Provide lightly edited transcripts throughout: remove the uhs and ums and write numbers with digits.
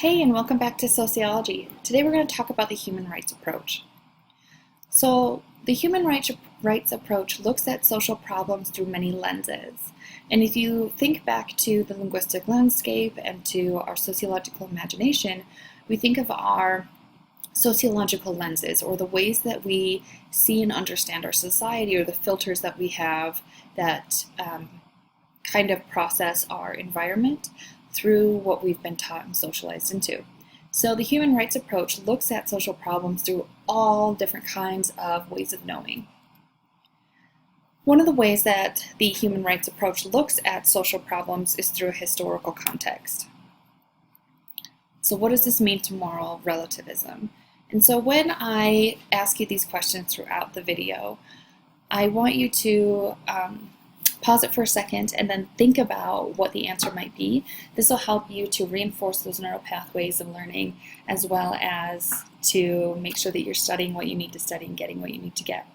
Hey, and welcome back to Sociology. Today we're going to talk about the human rights approach. So, the human rights approach looks at social problems through many lenses. And if you think back to the linguistic landscape and to our sociological imagination, we think of our sociological lenses, or the ways that we see and understand our society, or the filters that we have that kind of process our environment through what we've been taught and socialized into. So the human rights approach looks at social problems through all different kinds of ways of knowing. One of the ways that the human rights approach looks at social problems is through a historical context. So what does this mean to moral relativism? And so when I ask you these questions throughout the video, I want you to pause it for a second and then think about what the answer might be. This will help you to reinforce those neural pathways of learning, as well as to make sure that you're studying what you need to study and getting what you need to get.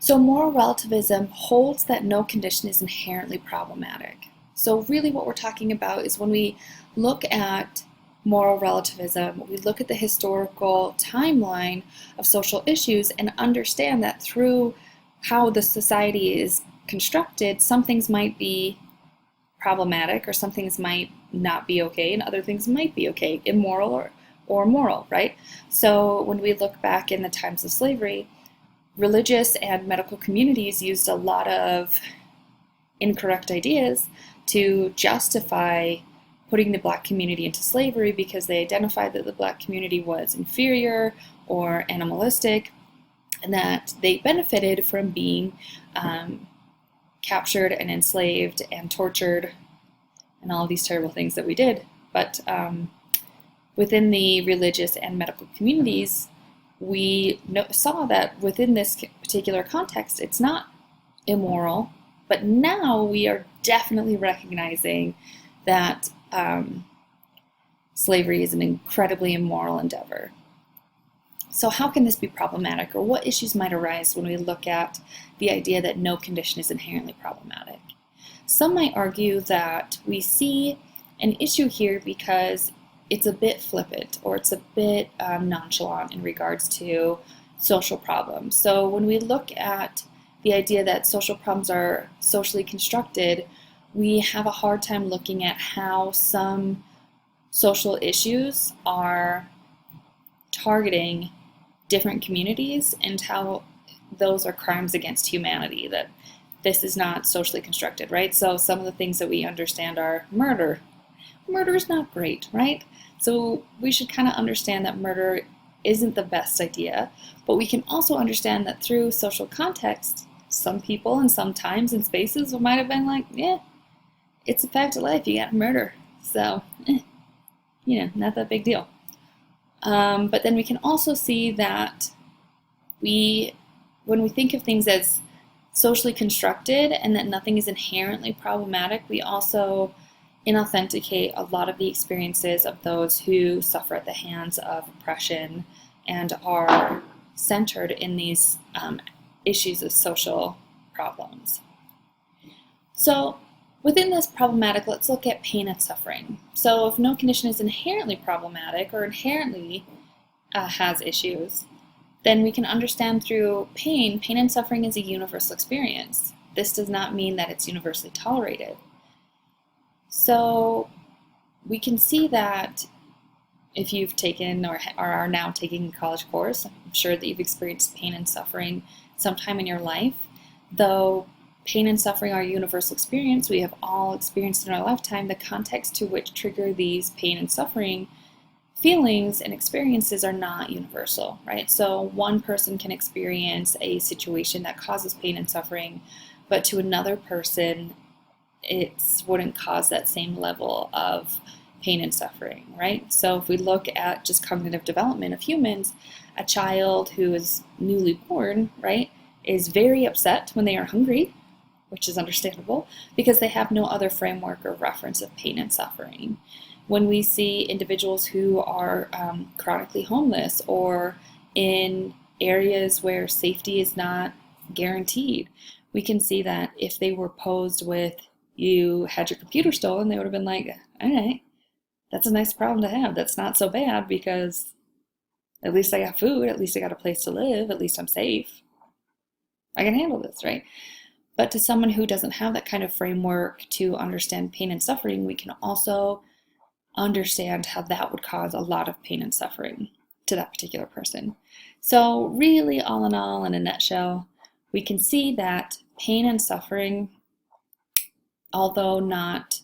So moral relativism holds that no condition is inherently problematic. So really what we're talking about is when we look at moral relativism, we look at the historical timeline of social issues and understand that through how the society is constructed, some things might be problematic, or some things might not be okay, and other things might be okay, immoral or moral, right? So when we look back in the times of slavery, religious and medical communities used a lot of incorrect ideas to justify putting the Black community into slavery, because they identified that the Black community was inferior or animalistic, and that they benefited from being captured and enslaved and tortured and all of these terrible things that we did. But within the religious and medical communities, we saw that within this particular context, it's not immoral, but now we are definitely recognizing that slavery is an incredibly immoral endeavor. So how can this be problematic, or what issues might arise when we look at the idea that no condition is inherently problematic? Some might argue that we see an issue here because it's a bit flippant, or it's a bit nonchalant in regards to social problems. So when we look at the idea that social problems are socially constructed, we have a hard time looking at how some social issues are targeting different communities and how those are crimes against humanity, that this is not socially constructed, right? So some of the things that we understand are murder. Murder is not great, right? So we should kind of understand that murder isn't the best idea, but we can also understand that through social context, some people and some times and spaces might have been like, yeah, it's a fact of life, you gotta murder. So, not that big deal. But then we can also see that when we think of things as socially constructed and that nothing is inherently problematic, we also inauthenticate a lot of the experiences of those who suffer at the hands of oppression and are centered in these issues of social problems. So within this problematic, let's look at pain and suffering. So if no condition is inherently problematic or inherently has issues, then we can understand through pain and suffering is a universal experience. This does not mean that it's universally tolerated. So we can see that if you've taken or are now taking a college course, I'm sure that you've experienced pain and suffering sometime in your life. Though pain and suffering are a universal experience, we have all experienced in our lifetime, the context to which trigger these pain and suffering feelings and experiences are not universal, right? So one person can experience a situation that causes pain and suffering, but to another person, it wouldn't cause that same level of pain and suffering, right? So if we look at just cognitive development of humans, a child who is newly born, right, is very upset when they are hungry, which is understandable, because they have no other framework or reference of pain and suffering. When we see individuals who are chronically homeless or in areas where safety is not guaranteed, we can see that if they were posed with, you had your computer stolen, they would have been like, all right, that's a nice problem to have. That's not so bad because at least I got food, at least I got a place to live, at least I'm safe. I can handle this, right? But to someone who doesn't have that kind of framework to understand pain and suffering, we can also understand how that would cause a lot of pain and suffering to that particular person. So really, all in all, in a nutshell, we can see that pain and suffering, although not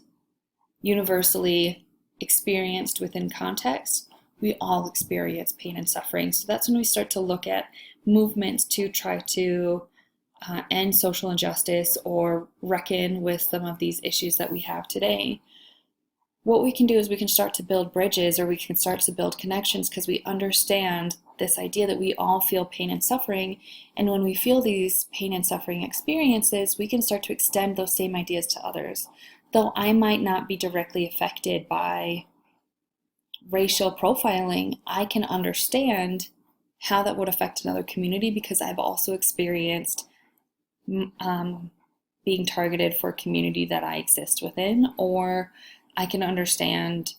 universally experienced within context, we all experience pain and suffering. So that's when we start to look at movements to try to end social injustice or reckon with some of these issues that we have today. What we can do is we can start to build bridges, or we can start to build connections, because we understand this idea that we all feel pain and suffering. And when we feel these pain and suffering experiences, we can start to extend those same ideas to others. Though I might not be directly affected by racial profiling, I can understand how that would affect another community, because I've also experienced being targeted for a community that I exist within, or I can understand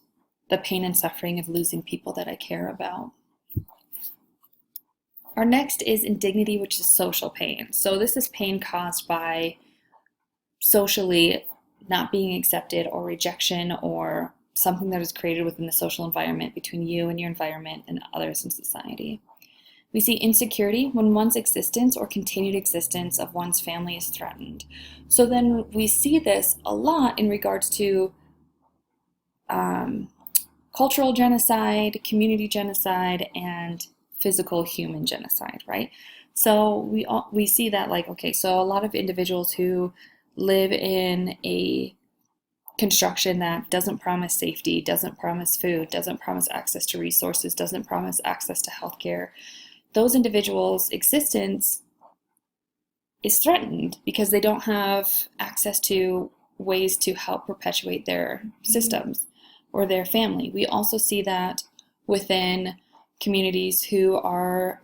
the pain and suffering of losing people that I care about. Our next is indignity, which is social pain. So this is pain caused by socially not being accepted, or rejection, or something that is created within the social environment between you and your environment and others in society. We see insecurity when one's existence or continued existence of one's family is threatened. So then we see this a lot in regards to cultural genocide, community genocide, and physical human genocide, right? So we see that, like, okay, so a lot of individuals who live in a construction that doesn't promise safety, doesn't promise food, doesn't promise access to resources, doesn't promise access to healthcare, those individuals' existence is threatened because they don't have access to ways to help perpetuate their systems or their family. We also see that within communities who are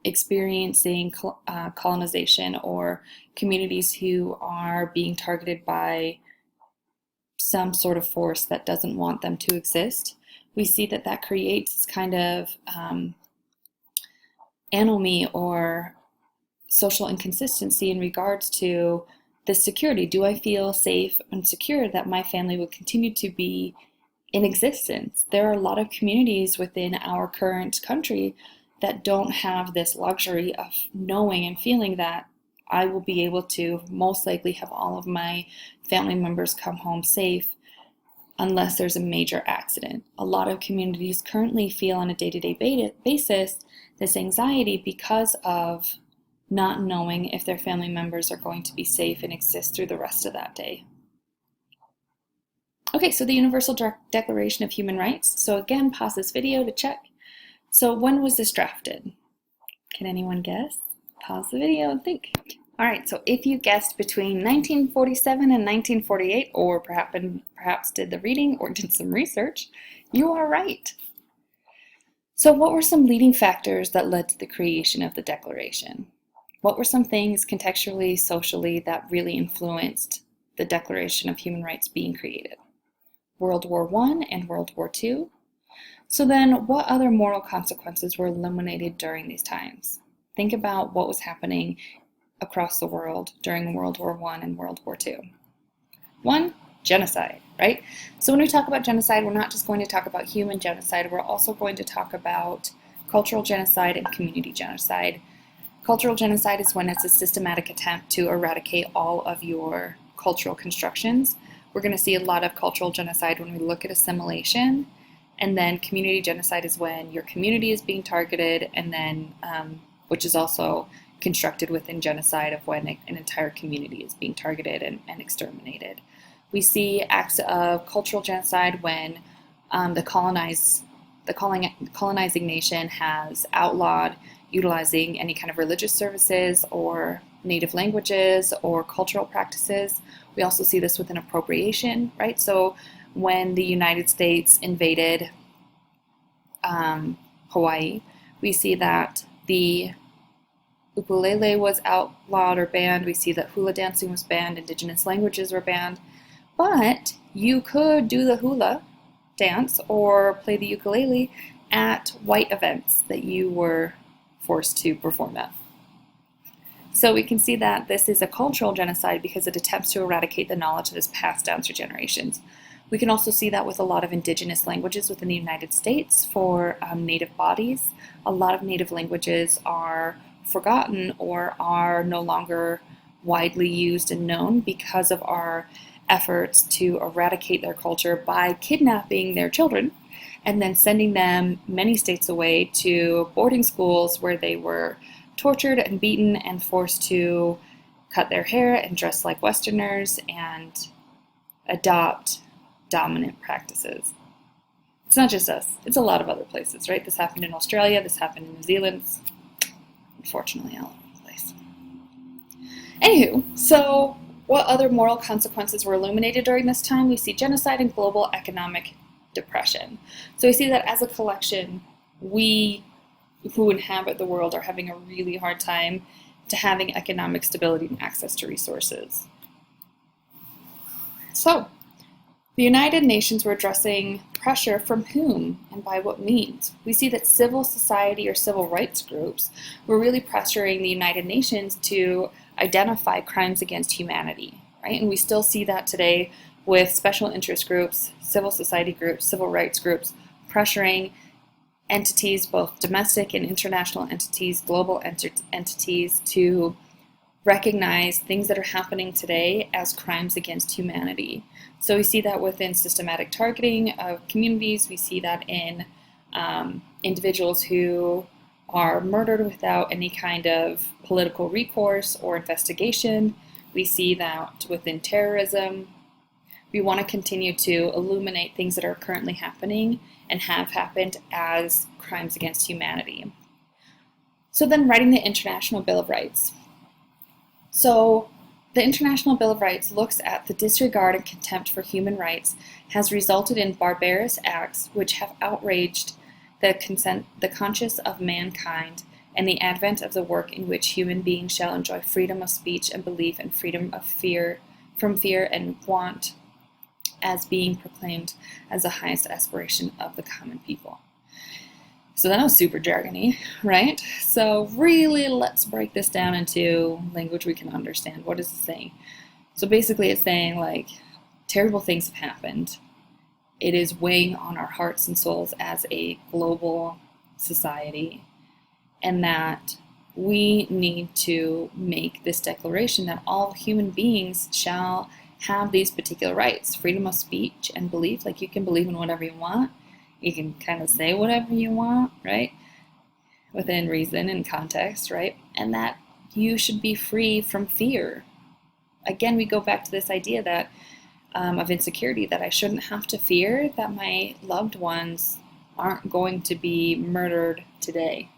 experiencing colonization, or communities who are being targeted by some sort of force that doesn't want them to exist. We see that that creates kind of anomie or social inconsistency in regards to the security. Do I feel safe and secure that my family will continue to be in existence? There are a lot of communities within our current country that don't have this luxury of knowing and feeling that I will be able to most likely have all of my family members come home safe unless there's a major accident. A lot of communities currently feel on a day-to-day basis this anxiety because of not knowing if their family members are going to be safe and exist through the rest of that day. Okay, so the Universal Declaration of Human Rights. So again, pause this video to check. So when was this drafted? Can anyone guess? Pause the video and think. All right, so if you guessed between 1947 and 1948, or perhaps did the reading or did some research, you are right. So what were some leading factors that led to the creation of the Declaration? What were some things contextually, socially, that really influenced the Declaration of Human Rights being created? World War I and World War II. So then, what other moral consequences were eliminated during these times? Think about what was happening across the world during World War I and World War II. One, genocide, right? So when we talk about genocide, we're not just going to talk about human genocide, we're also going to talk about cultural genocide and community genocide. Cultural genocide is when it's a systematic attempt to eradicate all of your cultural constructions. We're going to see a lot of cultural genocide when we look at assimilation. And then community genocide is when your community is being targeted, and then, which is also constructed within genocide, of when an entire community is being targeted and exterminated. We see acts of cultural genocide when the colonizing nation has outlawed utilizing any kind of religious services or native languages or cultural practices. We also see this with an appropriation, right? So when the United States invaded Hawaii, we see that the ukulele was outlawed or banned. We see that hula dancing was banned, indigenous languages were banned. But you could do the hula dance or play the ukulele at white events that you were forced to perform at. So we can see that this is a cultural genocide because it attempts to eradicate the knowledge that is passed down through generations. We can also see that with a lot of indigenous languages within the United States for native bodies. A lot of native languages are forgotten or are no longer widely used and known because of our efforts to eradicate their culture by kidnapping their children and then sending them many states away to boarding schools where they were tortured and beaten and forced to cut their hair and dress like Westerners and adopt dominant practices. It's not just us, it's a lot of other places, right? This happened in Australia, this happened in New Zealand, unfortunately all over the place. Anywho, so what other moral consequences were illuminated during this time? We see genocide and global economic depression. So we see that as a collection, we who inhabit the world are having a really hard time to having economic stability and access to resources. So, the United Nations were addressing pressure from whom and by what means. We see that civil society or civil rights groups were really pressuring the United Nations to identify crimes against humanity, right? And we still see that today with special interest groups, civil society groups, civil rights groups, pressuring entities, both domestic and international entities, global entities, to recognize things that are happening today as crimes against humanity. So we see that within systematic targeting of communities. We see that in individuals who are murdered without any kind of political recourse or investigation. We see that within terrorism. We want to continue to illuminate things that are currently happening and have happened as crimes against humanity. So then writing the International Bill of Rights. So the International Bill of Rights looks at the disregard and contempt for human rights has resulted in barbarous acts which have outraged the conscience of mankind and the advent of the work in which human beings shall enjoy freedom of speech and belief and freedom of from fear and want as being proclaimed as the highest aspiration of the common people. So that was super jargony, right? So really, let's break this down into language we can understand. What is it saying? So basically it's saying, like, terrible things have happened. It is weighing on our hearts and souls as a global society, and that we need to make this declaration that all human beings shall have these particular rights: freedom of speech and belief. Like, you can believe in whatever you want, you can kind of say whatever you want, right, within reason and context, right? And that you should be free from fear. Again, we go back to this idea that of insecurity, that I shouldn't have to fear that my loved ones aren't going to be murdered today,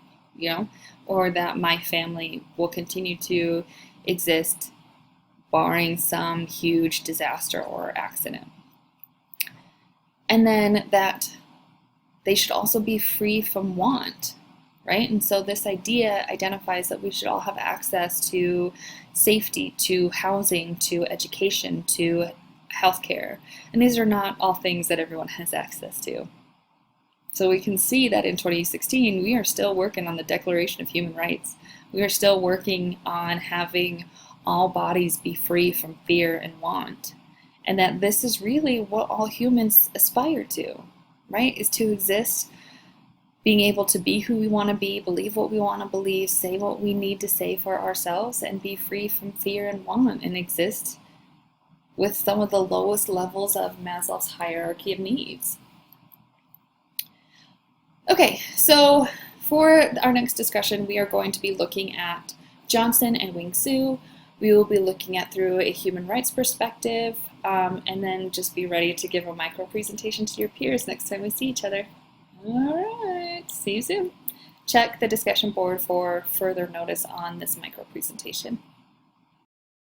or that my family will continue to exist barring some huge disaster or accident. And then that they should also be free from want, right? And so this idea identifies that we should all have access to safety, to housing, to education, to healthcare. And these are not all things that everyone has access to. So we can see that in 2016, we are still working on the Declaration of Human Rights. We are still working on having all bodies be free from fear and want. And that this is really what all humans aspire to, right? Is to exist, being able to be who we want to be, believe what we want to believe, say what we need to say for ourselves, and be free from fear and want, and exist with some of the lowest levels of Maslow's hierarchy of needs. Okay, so for our next discussion, we are going to be looking at Johnson and Wing Sue. We will be looking at through a human rights perspective, and then just be ready to give a micro presentation to your peers next time we see each other. All right, see you soon. Check the discussion board for further notice on this micro presentation.